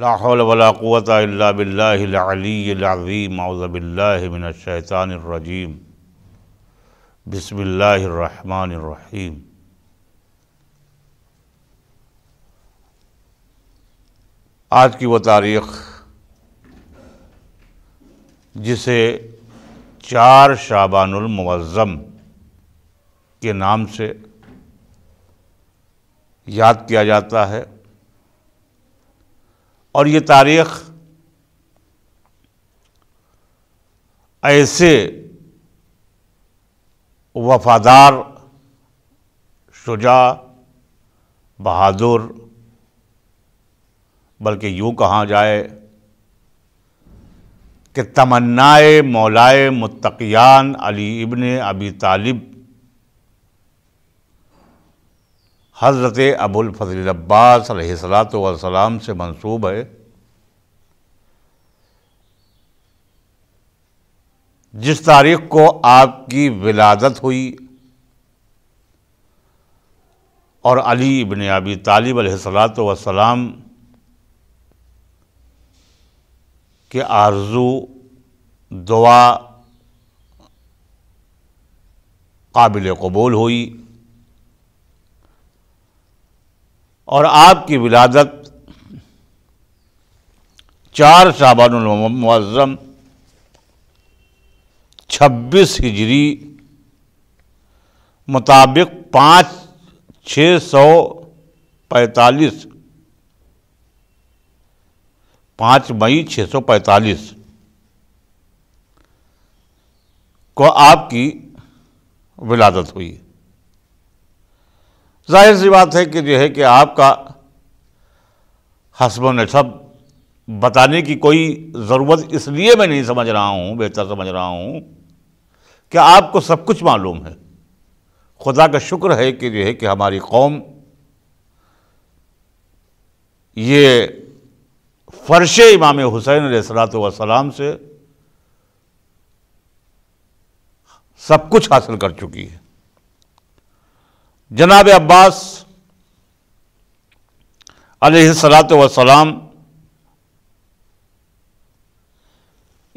لا حول ولا قوة الا باللہ العلی العظیم اعوذ باللہ من الشیطان الرجیم بسم اللہ الرحمن الرحیم۔ آج کی وہ تاریخ جسے 4 شعبان المعظم کے نام سے یاد کیا جاتا ہے، اور یہ تاریخ ایسے وفادار، شجاع، بہادر، بلکہ یوں کہا جائے کہ تمنائے مولائے متقیان علی ابن ابی طالب حضرت ابو الفضل العباس علیہ الصلاۃ والسلام سے منسوب ہے، جس تاریخ کو آپ کی ولادت ہوئی اور علی ابن ابی طالب علیہ الصلاۃ والسلام کہ آرزو، دعا قابل قبول ہوئی، اور آپ کی ولادت 4 شعبان المعظم 26 ہجری مطابق 5 مئی 645 کو آپ کی ولادت ہوئی۔ ظاہر سی بات ہے کہ جو ہے کہ آپ کا حسب و نسب بتانے کی کوئی ضرورت اس لیے میں نہیں سمجھ رہا ہوں، بہتر سمجھ رہا ہوں کہ آپ کو سب کچھ معلوم ہے۔ خدا کا شکر ہے کہ جو ہے کہ ہماری قوم یہ فرش امام حسین علیہ الصلوۃ والسلام سے سب کچھ حاصل کر چکی ہے۔ جناب عباس علیہ الصلوۃ والسلام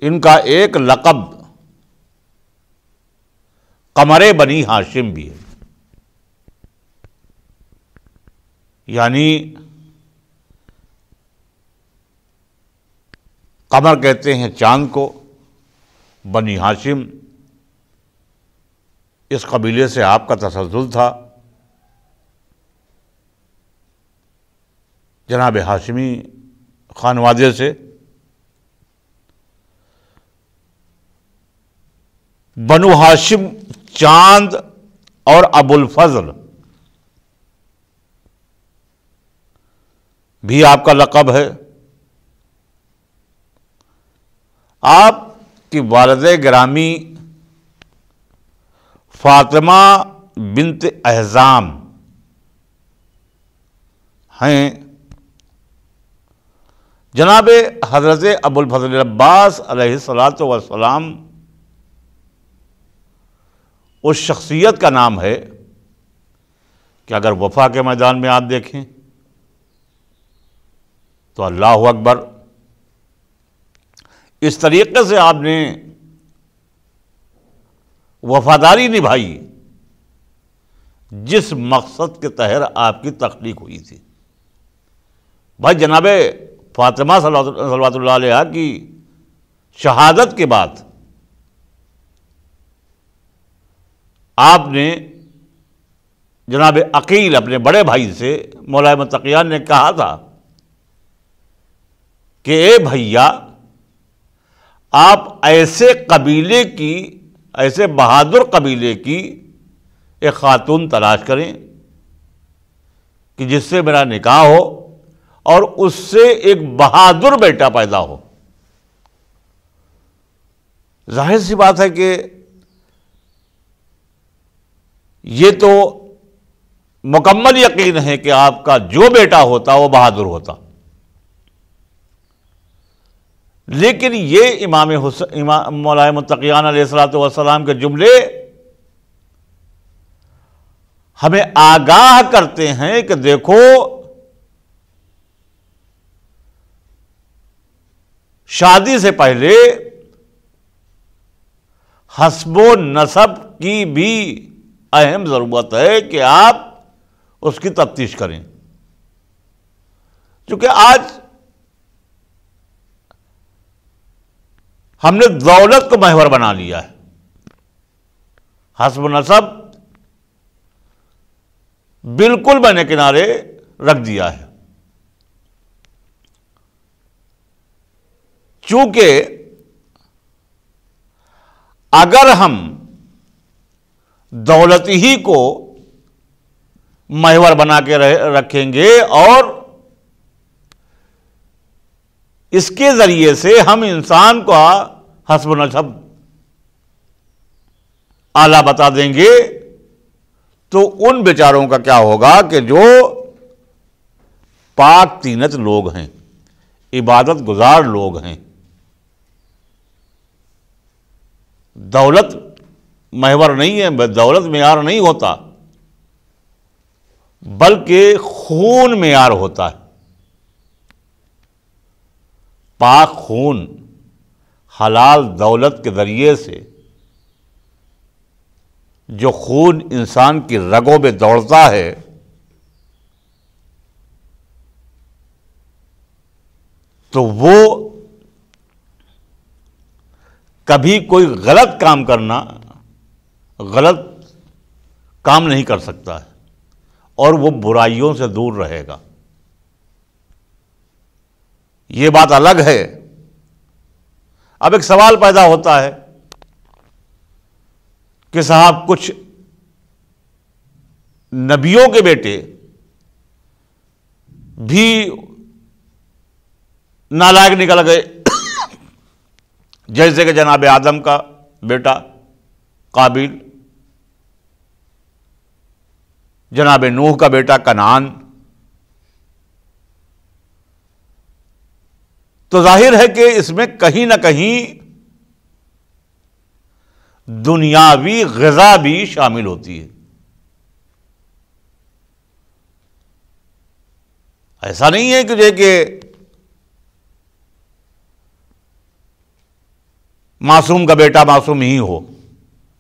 ان کا ایک لقب قمر بنی ہاشم بھی ہے، یعنی قمر کہتے ہیں چاند کو، بنی ہاشم اس قبیلے سے آپ کا تسلسل تھا۔ جناب ہاشمی خانوادے سے بنو ہاشم، چاند اور ابو الفضل بھی آپ کا لقب ہے۔ آپ کی والدہ گرامی فاطمہ بنت احزام ہیں۔ جناب حضرت ابو الفضل العباس علیہ الصلوۃ والسلام اس شخصیت کا نام ہے کہ اگر وفا کے میدان میں آپ دیکھیں تو اللہ اکبر، اس طریقے سے آپ نے وفاداری نبھائی جس مقصد کے تحت آپ کی تخلیق ہوئی تھی۔ بھائی جناب فاطمہ صلوات اللہ علیہ کی شہادت کے بعد آپ نے جناب عقیل اپنے بڑے بھائی سے مولائے متقیان نے کہا تھا کہ اے بھیا، آپ ایسے قبیلے کی، ایسے بہادر قبیلے کی ایک خاتون تلاش کریں کہ جس سے میرا نکاح ہو اور اس سے ایک بہادر بیٹا پیدا ہو۔ ظاہر سی بات ہے کہ یہ تو مکمل یقین ہے کہ آپ کا جو بیٹا ہوتا وہ بہادر ہوتا، لیکن یہ امام مولائے متقیان علیہ الصلوۃ والسلام کے جملے ہمیں آگاہ کرتے ہیں کہ دیکھو شادی سے پہلے حسب و نسب کی بھی اہم ضرورت ہے کہ آپ اس کی تفتیش کریں، چونکہ آج ہم نے دولت کو محور بنا لیا ہے، حسب و نسب بالکل میں نے کنارے رکھ دیا ہے، چونکہ اگر ہم دولت ہی کو محور بنا کے رکھیں گے اور اس کے ذریعے سے ہم انسان کو حسب و نسب اعلیٰ بتا دیں گے، تو ان بیچاروں کا کیا ہوگا کہ جو پاک طینت لوگ ہیں، عبادت گزار لوگ ہیں، دولت محور نہیں ہے، دولت معیار نہیں ہوتا، بلکہ خون معیار ہوتا ہے۔ پاک خون حلال دولت کے ذریعے سے جو خون انسان کی رگوں میں دوڑتا ہے، تو وہ کبھی کوئی غلط کام نہیں کر سکتا ہے، اور وہ برائیوں سے دور رہے گا۔ یہ بات الگ ہے۔ اب ایک سوال پیدا ہوتا ہے کہ صاحب کچھ نبیوں کے بیٹے بھی نالائق نکل گئے، جیسے کہ جناب آدم کا بیٹا قابیل، جناب نوح کا بیٹا کنعان۔ تو ظاہر ہے کہ اس میں کہیں نہ کہیں دنیاوی غذا بھی شامل ہوتی ہے۔ ایسا نہیں ہے کہ معصوم کا بیٹا معصوم ہی ہو،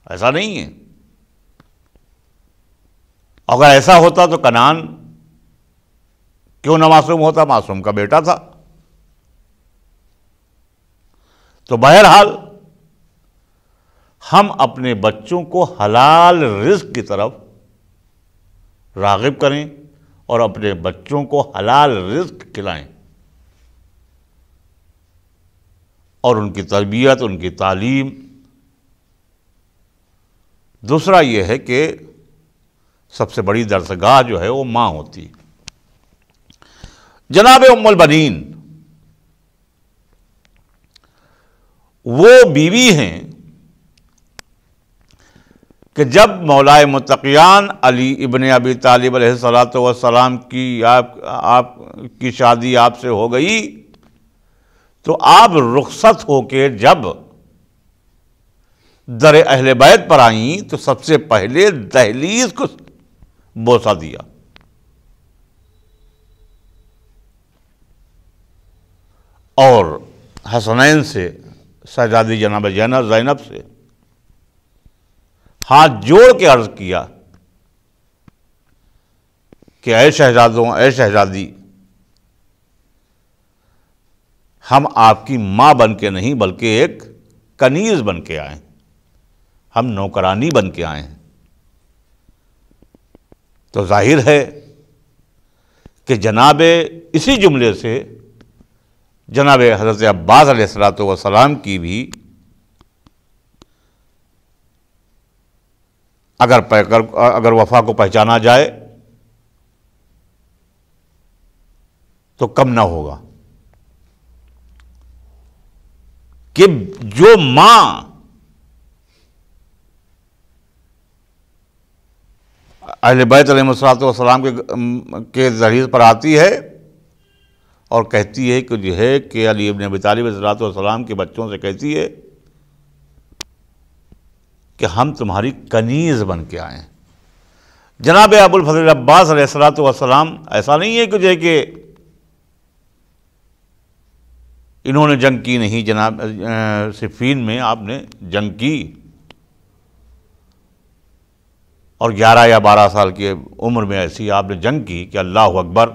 ایسا نہیں ہے۔ اگر ایسا ہوتا تو کنعان کیوں نہ معصوم ہوتا؟ معصوم کا بیٹا تھا۔ تو بہرحال ہم اپنے بچوں کو حلال رزق کی طرف راغب کریں اور اپنے بچوں کو حلال رزق کھلائیں، اور ان کی تربیت، ان کی تعلیم۔ دوسرا یہ ہے کہ سب سے بڑی درسگاہ جو ہے وہ ماں ہوتی ہے۔ جناب ام البنین وہ بیوی ہیں کہ جب مولائے متقیان علی ابن ابی طالب علیہ السلام کی آپ کی شادی آپ سے ہو گئی، تو آپ رخصت ہو کے جب در اہل بیت پر آئیں تو سب سے پہلے دہلیز کو بوسہ دیا، اور حسنین سے، شہزادی جناب زینب سے ہاتھ جوڑ کے عرض کیا کہ اے شہزادوں، اے شہزادی، ہم آپ کی ماں بن کے نہیں بلکہ ایک کنیز بن کے آئے ہیں، ہم نوکرانی بن کے آئے ہیں۔ تو ظاہر ہے کہ جناب اسی جملے سے جناب حضرت عباس علیہ السلام کی بھی اگر وفا کو پہچانا جائے تو کم نہ ہوگا کہ جو ماں اہل بیت علیہ السلام کے ذریعے پر آتی ہے اور کہتی ہے کہ جو ہے کہ علی ابن ابی طالب علیہ السلام کے بچوں سے کہتی ہے کہ ہم تمہاری کنیز بن کے آئے ہیں۔ جناب ابو الفضل عباس علیہ السلام ایسا نہیں ہے کہ جو ہے کہ انہوں نے جنگ کی نہیں جناب، صفین میں آپ نے جنگ کی، اور 11 یا 12 سال کی عمر میں ایسی آپ نے جنگ کی کہ اللہ اکبر،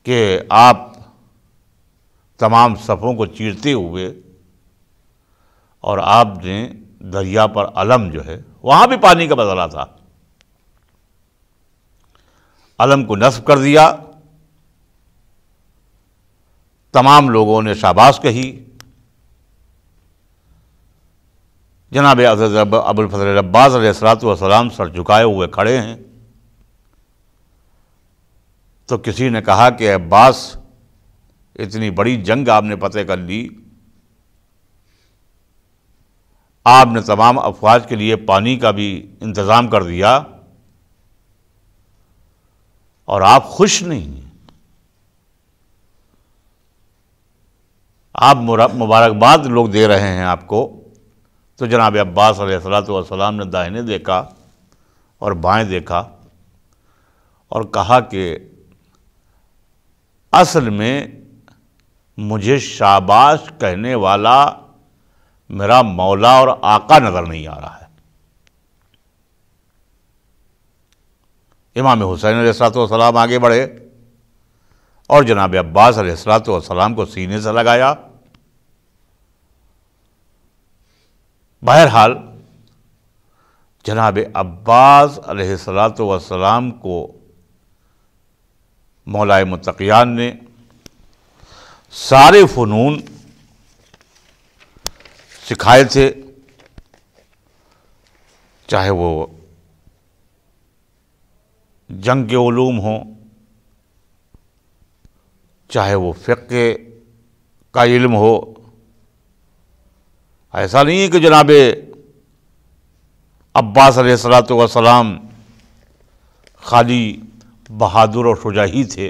کہ آپ تمام صفوں کو چیرتے ہوئے، اور آپ نے دریا پر علم جو ہے، وہاں بھی پانی کا مسئلہ تھا، علم کو نصب کر دیا، تمام لوگوں نے شاباش کہی، جناب حضرت ابو الفضل عباس علیہ السلام سر جھکائے ہوئے کھڑے ہیں، تو کسی نے کہا کہ عباس، اتنی بڑی جنگ آپ نے فتح کر لی، آپ نے تمام افواج کے لیے پانی کا بھی انتظام کر دیا، اور آپ خوش نہیں ہیں، آپ مبارکباد لوگ دے رہے ہیں آپ کو۔ تو جناب عباس علیہ السلام نے داہنے دیکھا اور بائیں دیکھا اور کہا کہ اصل میں مجھے شاباش کہنے والا میرا مولا اور آقا نظر نہیں آ رہا ہے۔ امام حسین علیہ السلام آگے بڑھے اور جناب عباس علیہ السلام کو سینے سے لگایا۔ بہرحال جناب عباس علیہ السلام کو مولا متقیان نے سارے فنون سکھائے تھے، چاہے وہ جنگ کے علوم ہوں، چاہے وہ فقہ کا علم ہو۔ ایسا نہیں ہے کہ جناب عباس علیہ السلام خالی بہادر اور شجاع ہی تھے،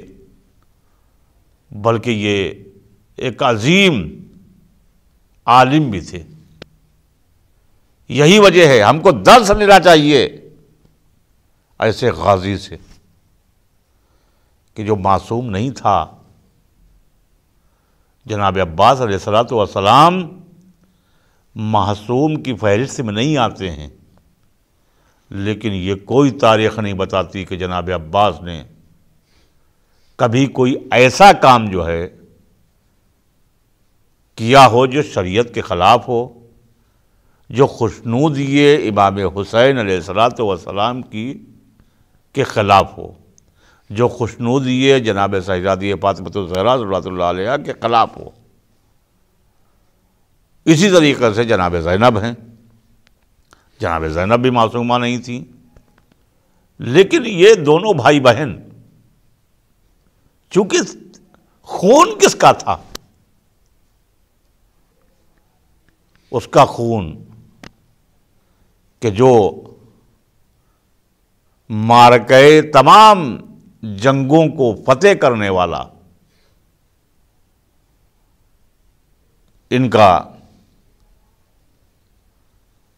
بلکہ یہ ایک عظیم عالم بھی تھے۔ یہی وجہ ہے ہم کو درس لینا چاہیے ایسے غازی سے کہ جو معصوم نہیں تھا۔ جناب عباس علیہ السلام معصوم کی فہرست میں نہیں آتے ہیں، لیکن یہ کوئی تاریخ نہیں بتاتی کہ جناب عباس نے کبھی کوئی ایسا کام جو ہے کیا ہو جو شریعت کے خلاف ہو، جو خوشنودی امام حسین علیہ السلام کی کے خلاف ہو، جو خوشنودی جناب صاحبزادی فاطمہ الزہرا رضی اللہ علیہا کے خلاف ہو۔ اسی طریقے سے جناب زینب ہیں، جناب زینب بھی معصومہ نہیں تھیں، لیکن یہ دونوں بھائی بہن چونکہ خون کس کا تھا؟ اس کا خون کہ جو معرکہ تمام جنگوں کو فتح کرنے والا، ان کا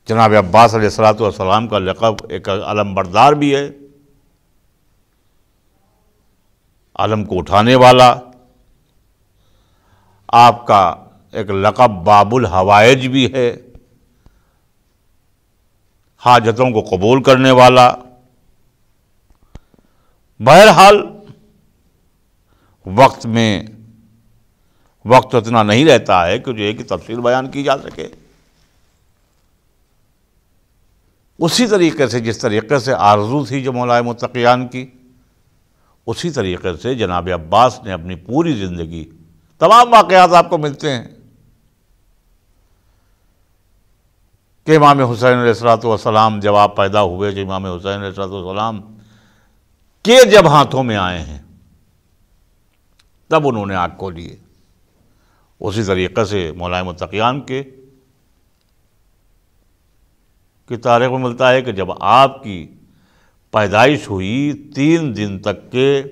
جناب عباس علیہ السلام کا لقب ایک علم بردار بھی ہے، علم کو اٹھانے والا۔ آپ کا ایک لقب باب الحوائج بھی ہے، حاجتوں کو قبول کرنے والا۔ بہرحال وقت اتنا نہیں رہتا ہے کہ جو ایک تفصیل بیان کی جا سکے۔ اسی طریقے سے جس طریقے سے آرزو تھی جو مولا متقیان کی، اسی طریقے سے جناب عباس نے اپنی پوری زندگی، تمام واقعات آپ کو ملتے ہیں کہ امام حسین علیہ السلام جب آپ پیدا ہوئے، کہ امام حسین علیہ السلام کے جب ہاتھوں میں آئے ہیں تب انہوں نے آگ کو لیے۔ اسی طریقے سے مولا متقیان کی تاریخ میں ملتا ہے کہ جب آپ کی پیدائش ہوئی 3 دن تک کے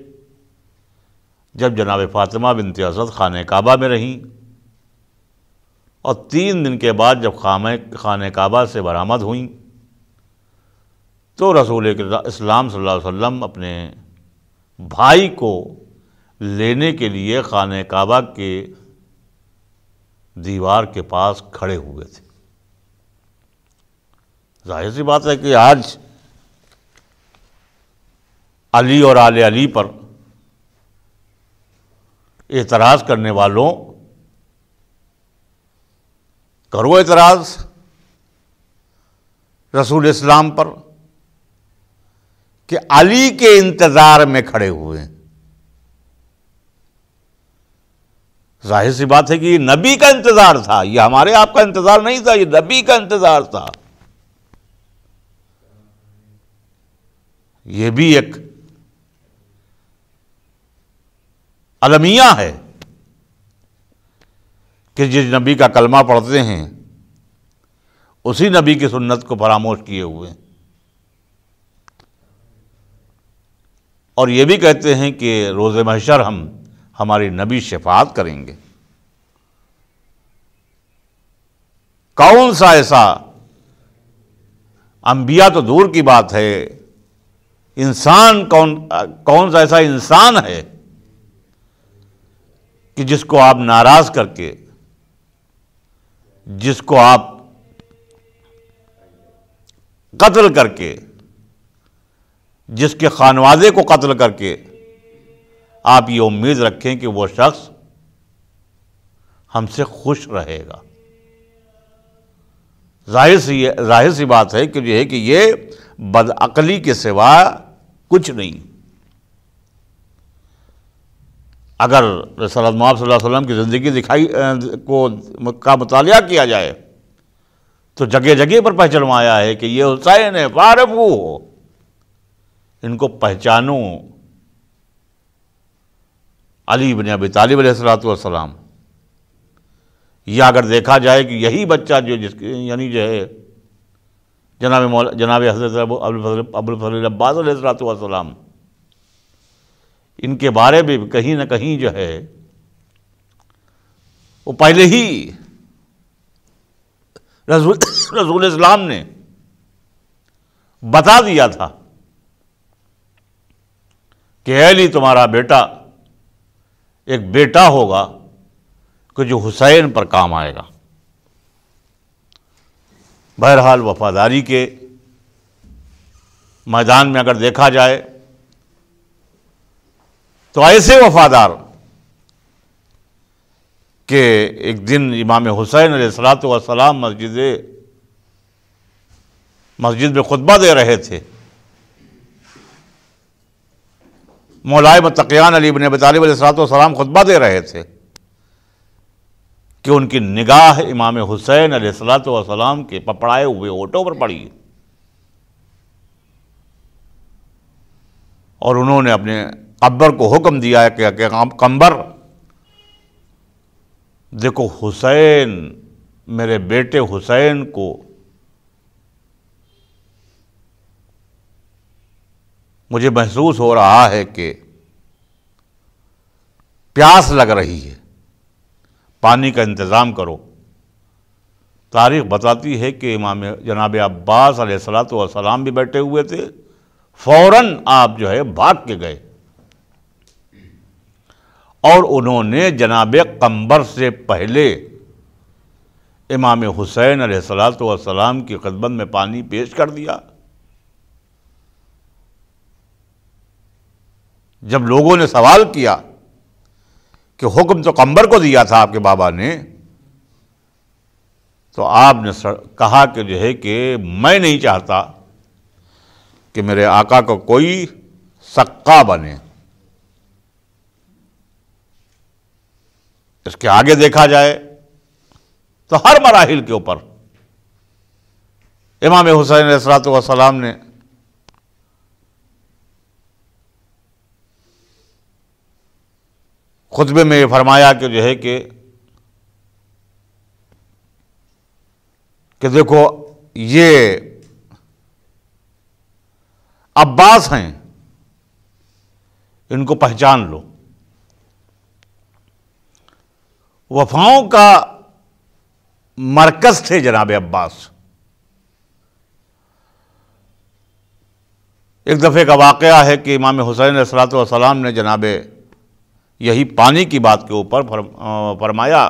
جب جناب فاطمہ بنت اسد خانہ کعبہ میں رہیں، اور 3 دن کے بعد جب خانہ کعبہ سے برآمد ہوئیں، تو رسول اسلام صلی اللہ علیہ وسلم اپنے بھائی کو لینے کے لیے خانہ کعبہ کے دیوار کے پاس کھڑے ہوئے تھے۔ ظاہر سی بات ہے کہ آج علی اور آل علی پر اعتراض کرنے والوں، کرو اعتراض رسول اسلام پر کہ علی کے انتظار میں کھڑے ہوئے ہیں۔ ظاہر سی بات ہے کہ یہ نبی کا انتظار تھا، یہ ہمارے آپ کا انتظار نہیں تھا، یہ نبی کا انتظار تھا۔ یہ بھی ایک المیہ ہے کہ جس نبی کا کلمہ پڑھتے ہیں اسی نبی کی سنت کو فراموش کیے ہوئے ہیں، اور یہ بھی کہتے ہیں کہ روز محشر ہماری نبی شفاعت کریں گے۔ کون سا ایسا، انبیاء تو دور کی بات ہے، انسان کون سا ایسا انسان ہے کہ جس کو آپ ناراض کر کے، جس کو آپ قتل کر کے، جس کے خانوادے کو قتل کر کے آپ یہ امید رکھیں کہ وہ شخص ہم سے خوش رہے گا؟ ظاہر سی بات ہے کہ یہ بدعقلی کے سوا کچھ نہیں۔ اگر رسول اللہ صلی اللہ علیہ وسلم کی زندگی کا مطالعہ کیا جائے تو جگہ جگہ پر پہچانوایا ہے کہ یہ حسین ہے، فارفو ہو، ان کو پہچانو۔ علی بن ابی طالب علیہ السلام، یا اگر دیکھا جائے کہ یہی بچہ جو ہے جناب حضرت ابو الفضل عباس علیہ السلام، ان کے بارے میں کہیں نہ کہیں جو ہے وہ پہلے ہی رسول اسلام نے بتا دیا تھا کہ علی تمہارا بیٹا ایک بیٹا ہوگا کہ جو حسین پر کام آئے گا۔ بہرحال وفاداری کے میدان میں اگر دیکھا جائے تو ایسے وفادار کہ ایک دن امام حسین علیہ السلام مسجد میں خطبہ دے رہے تھے، مولائے متقیان علی بن ابی طالب علیہ السلام خطبہ دے رہے تھے کہ ان کی نگاہ امام حسین علیہ السلام کے پپڑائے ہوئے ہونٹوں پر پڑی، اور انہوں نے اپنے قبر کو حکم دیا ہے کہ قمبر دیکھو حسین، میرے بیٹے حسین کو مجھے محسوس ہو رہا ہے کہ پیاس لگ رہی ہے، پانی کا انتظام کرو۔ تاریخ بتاتی ہے کہ جناب عباس علیہ السلام بھی بیٹھے ہوئے تھے، فوراً آپ جو ہے بھاگ کے گئے اور انہوں نے جناب قمبر سے پہلے امام حسین علیہ السلام کی خدمت میں پانی پیش کر دیا۔ جب لوگوں نے سوال کیا کہ حکم تو قمبر کو دیا تھا آپ کے بابا نے، تو آپ نے کہا کہ جو ہے کہ میں نہیں چاہتا کہ میرے آقا کو کوئی سقا بنے۔ اس کے آگے دیکھا جائے تو ہر مراحل کے اوپر امام حسین علیہ السلام نے خطبے میں یہ فرمایا کہ جو ہے کہ دیکھو یہ عباس ہیں، ان کو پہچان لو۔ وفاؤں کا مرکز تھے جناب عباس، ایک دفعے کا واقعہ ہے کہ امام حسین علیہ الصلوۃ والسلام نے جناب یہی پانی کی بات کے اوپر فرمایا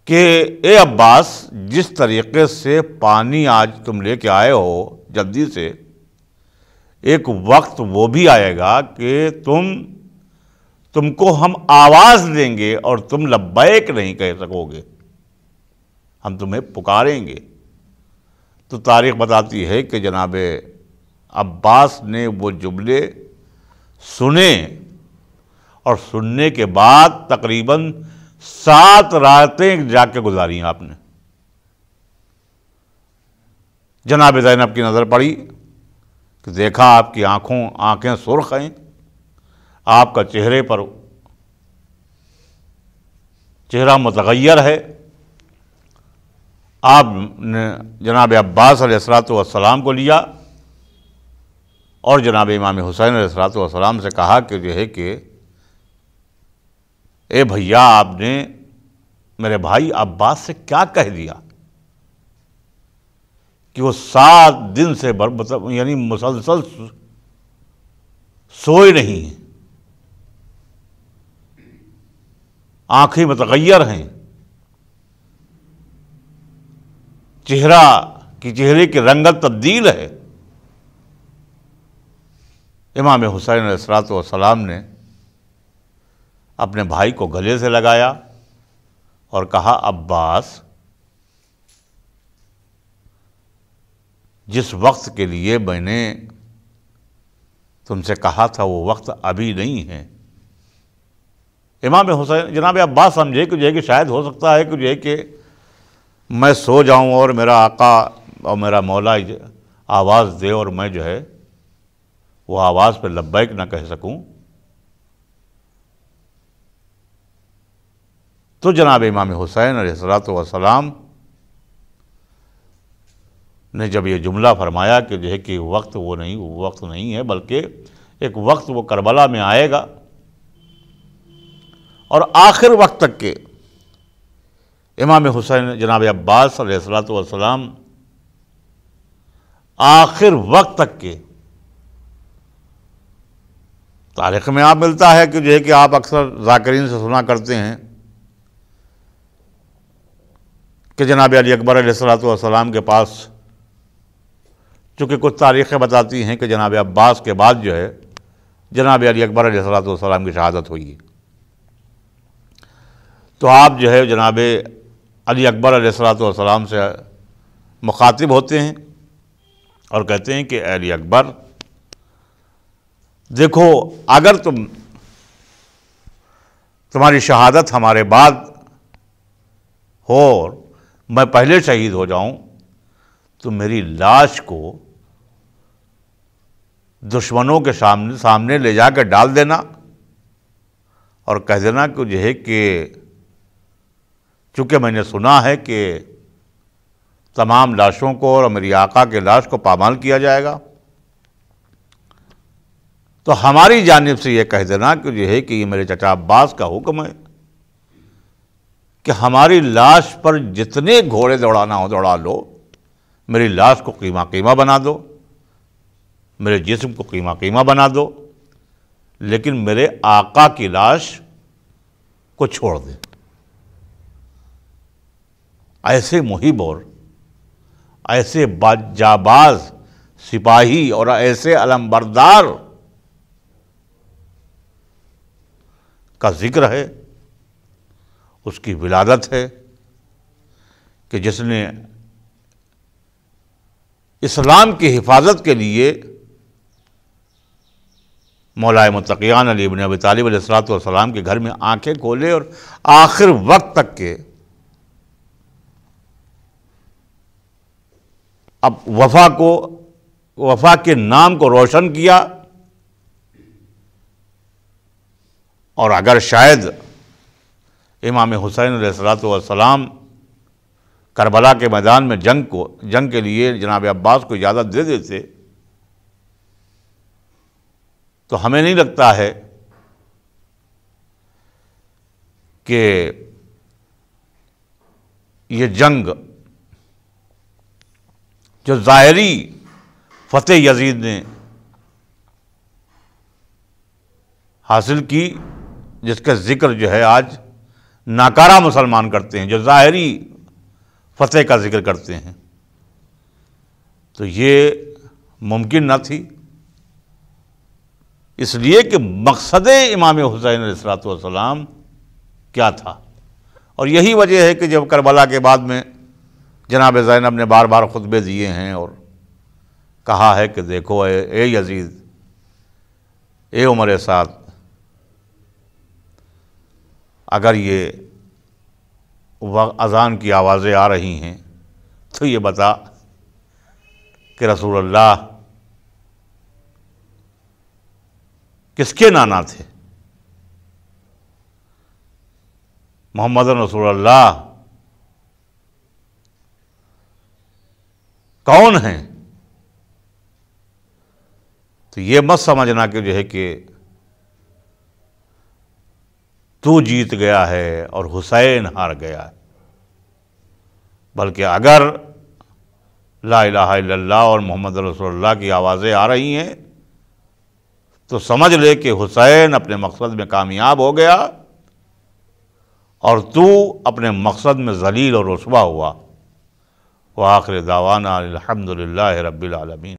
کہ اے عباس، جس طریقے سے پانی آج تم لے کے آئے ہو جلدی سے، ایک وقت وہ بھی آئے گا کہ تم کو ہم آواز دیں گے اور تم لبیک نہیں کہہ سکو گے، ہم تمہیں پکاریں گے۔ تو تاریخ بتاتی ہے کہ جناب عباس نے وہ جملے سنے اور سننے کے بعد تقریباً 7 راتیں جا کے گزاری ہیں آپ نے۔ جناب زینب کی نظر پڑی کہ دیکھا آپ کی آنکھیں سرخ ہیں، آپ کا چہرہ متغیر ہے۔ آپ نے جناب عباس علیہ السلام کو لیا اور جناب امام حسین علیہ السلام سے کہا کہ جو ہے کہ اے بھیا، آپ نے میرے بھائی عباس سے کیا کہہ دیا کہ وہ 7 دن سے یعنی مسلسل سوئے نہیں ہیں، آنکھیں متغیر ہیں، چہرے کی رنگت تبدیل ہے۔ امام حسین علیہ السلام نے اپنے بھائی کو گلے سے لگایا اور کہا، عباس، جس وقت کے لیے میں نے تم سے کہا تھا وہ وقت ابھی نہیں ہے۔ امام حسین جناب عباس سمجھے کہ جو ہے کہ شاید ہو سکتا ہے کہ جو ہے کہ میں سو جاؤں اور میرا آقا اور میرا مولا آواز دے اور میں جو ہے وہ آواز پہ لبیک نہ کہہ سکوں۔ تو جناب امام حسین علیہ السلام نے جب یہ جملہ فرمایا کہ جو ہے کہ وقت نہیں ہے، بلکہ ایک وقت وہ کربلا میں آئے گا، اور آخر وقت تک کے امام حسین جناب عباس علیہ السلام آخر وقت تک کے تاریخ میں آپ ملتا ہے کہ جو ہے کہ آپ اکثر ذاکرین سے سنا کرتے ہیں کہ جناب علی اکبر علیہ السلام کے پاس، چونکہ کچھ تاریخیں بتاتی ہیں کہ جناب عباس کے بعد جو ہے جناب علی اکبر علیہ السلام کی شہادت ہوئی، تو آپ جو ہے جناب علی اکبر علیہ السلام سے مخاطب ہوتے ہیں اور کہتے ہیں کہ اے علی اکبر، دیکھو، اگر تمہاری شہادت ہمارے بعد ہو اور میں پہلے شہید ہو جاؤں تو میری لاش کو دشمنوں کے سامنے لے جا کے ڈال دینا اور کہہ دینا کہ جو ہے کہ چونکہ میں نے سنا ہے کہ تمام لاشوں کو اور میری آقا کے لاش کو پامال کیا جائے گا، تو ہماری جانب سے یہ کہہ دینا کہ جو ہے کہ یہ میرے چچا عباس کا حکم ہے کہ ہماری لاش پر جتنے گھوڑے دوڑانا ہو دوڑا لو، میری لاش کو قیمہ قیمہ بنا دو، میرے جسم کو قیمہ قیمہ بنا دو، لیکن میرے آقا کی لاش کو چھوڑ دے۔ ایسے محب اور ایسے جاباز سپاہی اور ایسے علمبردار کا ذکر ہے، اس کی ولادت ہے کہ جس نے اسلام کی حفاظت کے لیے مولا متقیان علی بن ابی طالب علیہ السلام کے گھر میں آنکھیں کھولے اور آخر وقت تک کے اب وفا کے نام کو روشن کیا، اور اگر شاید امام حسین علیہ السلام کربلا کے میدان میں جنگ کے لیے جناب عباس کو اجازت دے دیتے تو ہمیں نہیں لگتا ہے کہ یہ جنگ جو ظاہری فتح یزید نے حاصل کی، جس کا ذکر جو ہے آج ناکارہ مسلمان کرتے ہیں، جو ظاہری فتح کا ذکر کرتے ہیں، تو یہ ممکن نہ تھی، اس لیے کہ مقصد امام حسین علیہ الصلوۃ والسلام کیا تھا۔ اور یہی وجہ ہے کہ جب کربلا کے بعد میں جناب زینب نے بار بار خطبے دیے ہیں اور کہا ہے کہ دیکھو اے یزید، اے عمر سعد، اگر یہ اذان کی آوازیں آ رہی ہیں تو یہ بتا کہ رسول اللہ کس کے نانا تھے، محمد رسول اللہ کون ہیں؟ تو یہ مت سمجھنا کہ جو ہے کہ تو جیت گیا ہے اور حسین ہار گیا ہے، بلکہ اگر لا الہ الا اللہ اور محمد رسول اللہ کی آوازیں آ رہی ہیں تو سمجھ لے کہ حسین اپنے مقصد میں کامیاب ہو گیا اور تو اپنے مقصد میں ذلیل اور رسوا ہوا۔ وآخر دعوانا الحمد للہ رب العالمین۔